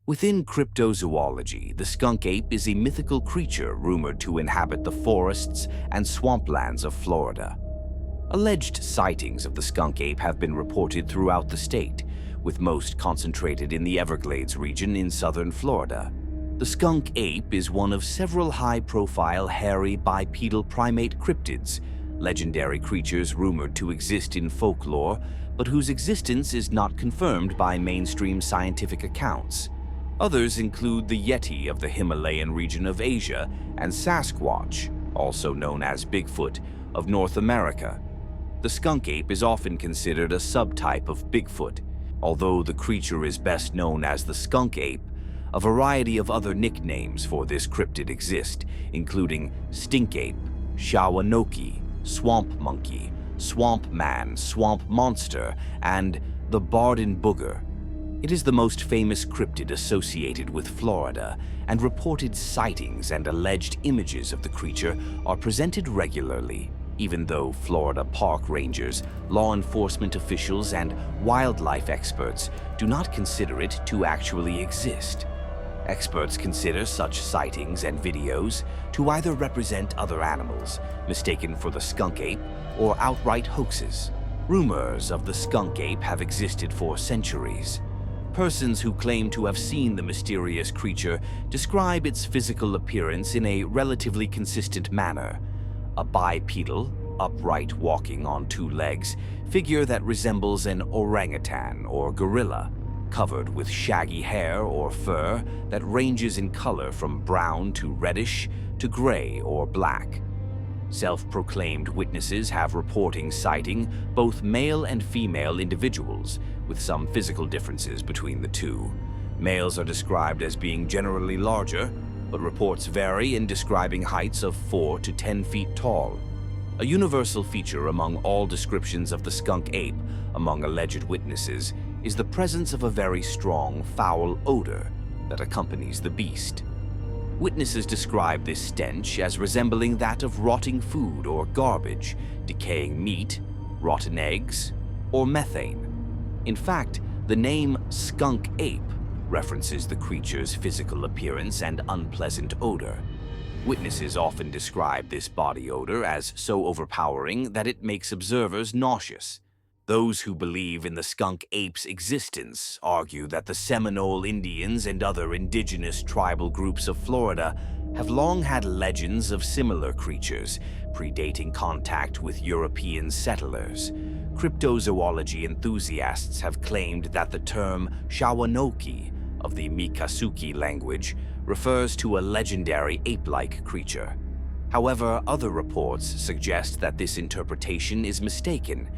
Within cryptozoology, the skunk ape is a mythical creature rumored to inhabit the forests and swamplands of Florida. Alleged sightings of the skunk ape have been reported throughout the state, with most concentrated in the Everglades region in southern Florida. The skunk ape is one of several high-profile hairy bipedal primate cryptids, legendary creatures rumored to exist in folklore, but whose existence is not confirmed by mainstream scientific accounts. Others include the Yeti of the Himalayan region of Asia and Sasquatch, also known as Bigfoot, of North America. The skunk ape is often considered a subtype of Bigfoot. Although the creature is best known as the skunk ape, a variety of other nicknames for this cryptid exist, including stink ape, shawanoki, swamp monkey, swamp man, swamp monster, and the Barden booger. It is the most famous cryptid associated with Florida, and reported sightings and alleged images of the creature are presented regularly, even though Florida park rangers, law enforcement officials, and wildlife experts do not consider it to actually exist. Experts consider such sightings and videos to either represent other animals, mistaken for the skunk ape, or outright hoaxes. Rumors of the skunk ape have existed for centuries. Persons who claim to have seen the mysterious creature describe its physical appearance in a relatively consistent manner: a bipedal, upright walking on two legs, figure that resembles an orangutan or gorilla, covered with shaggy hair or fur that ranges in color from brown to reddish to gray or black. Self-proclaimed witnesses have reporting sighting both male and female individuals, with some physical differences between the two. Males are described as being generally larger, but reports vary in describing heights of 4 to 10 feet tall. A universal feature among all descriptions of the skunk ape among alleged witnesses is the presence of a very strong, foul odor that accompanies the beast. Witnesses describe this stench as resembling that of rotting food or garbage, decaying meat, rotten eggs, or methane. In fact, the name skunk ape references the creature's physical appearance and unpleasant odor. Witnesses often describe this body odor as so overpowering that it makes observers nauseous. Those who believe in the skunk ape's existence argue that the Seminole Indians and other indigenous tribal groups of Florida have long had legends of similar creatures, predating contact with European settlers. Cryptozoology enthusiasts have claimed that the term Shawanoki of the Miccosukee language refers to a legendary ape-like creature. However, other reports suggest that this interpretation is mistaken,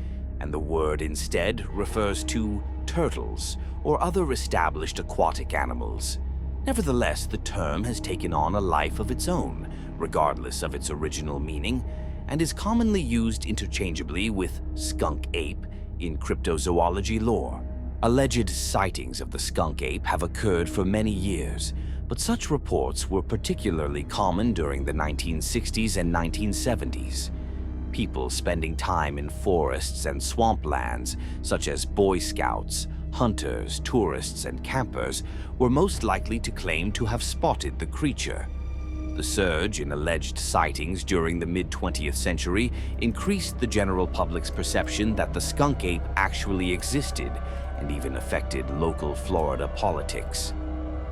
and the word instead refers to turtles or other established aquatic animals. Nevertheless, the term has taken on a life of its own, regardless of its original meaning, and is commonly used interchangeably with skunk ape in cryptozoology lore. Alleged sightings of the skunk ape have occurred for many years, but such reports were particularly common during the 1960s and 1970s. People spending time in forests and swamplands, such as Boy Scouts, hunters, tourists, and campers, were most likely to claim to have spotted the creature. The surge in alleged sightings during the mid-20th century increased the general public's perception that the skunk ape actually existed and even affected local Florida politics.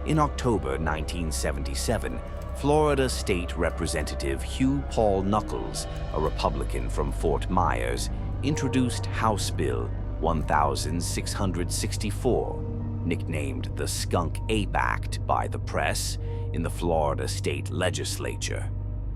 In October 1977, Florida State Representative Hugh Paul Knuckles, a Republican from Fort Myers, introduced House Bill 1664, nicknamed the Skunk Ape Act by the press, in the Florida state legislature.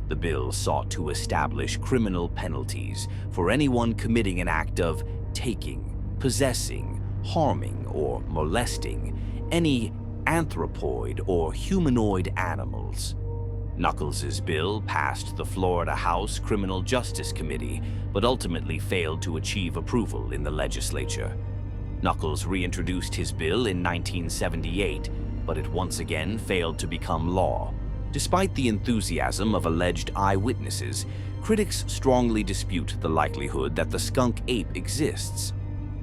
The bill sought to establish criminal penalties for anyone committing an act of taking, possessing, harming, or molesting any anthropoid or humanoid animals. Knuckles' bill passed the Florida House Criminal Justice Committee, but ultimately failed to achieve approval in the legislature. Knuckles reintroduced his bill in 1978, but it once again failed to become law. Despite the enthusiasm of alleged eyewitnesses, critics strongly dispute the likelihood that the skunk ape exists.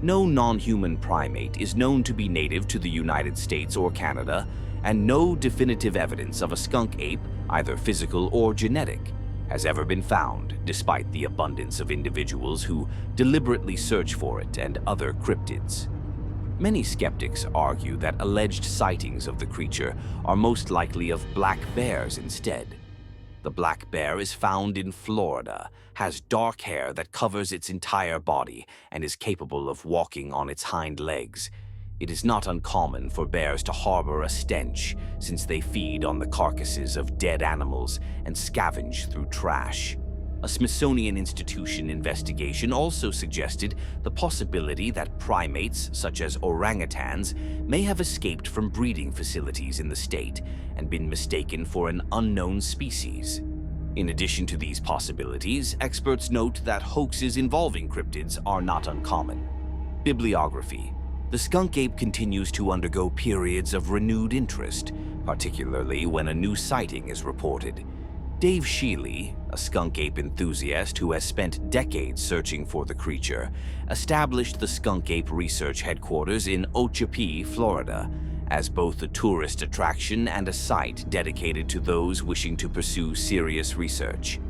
No non-human primate is known to be native to the United States or Canada, and no definitive evidence of a skunk ape, either physical or genetic, has ever been found, despite the abundance of individuals who deliberately search for it and other cryptids. Many skeptics argue that alleged sightings of the creature are most likely of black bears instead. The black bear is found in Florida, has dark hair that covers its entire body, and is capable of walking on its hind legs. It is not uncommon for bears to harbor a stench, since they feed on the carcasses of dead animals and scavenge through trash. A Smithsonian Institution investigation also suggested the possibility that primates, such as orangutans, may have escaped from breeding facilities in the state and been mistaken for an unknown species. In addition to these possibilities, experts note that hoaxes involving cryptids are not uncommon. Bibliography. The skunk ape continues to undergo periods of renewed interest, particularly when a new sighting is reported. Dave Shealy, a skunk ape enthusiast who has spent decades searching for the creature, established the Skunk Ape Research Headquarters in Ochapee, Florida, as both a tourist attraction and a site dedicated to those wishing to pursue serious research.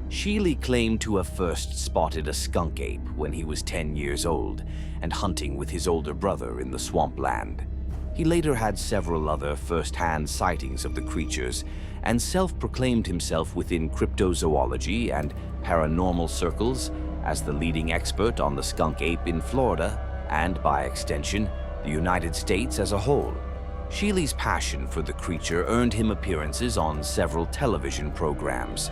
Shealy claimed to have first spotted a skunk ape when he was 10 years old and hunting with his older brother in the swampland. He later had several other first-hand sightings of the creatures and self-proclaimed himself within cryptozoology and paranormal circles as the leading expert on the skunk ape in Florida and, by extension, the United States as a whole. Shealy's passion for the creature earned him appearances on several television programs.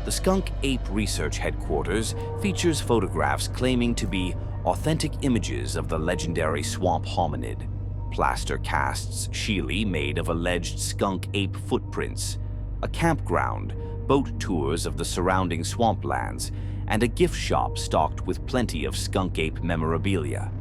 The Skunk Ape Research Headquarters features photographs claiming to be authentic images of the legendary swamp hominid, plaster casts Shealy made of alleged skunk ape footprints, a campground, boat tours of the surrounding swamplands, and a gift shop stocked with plenty of skunk ape memorabilia.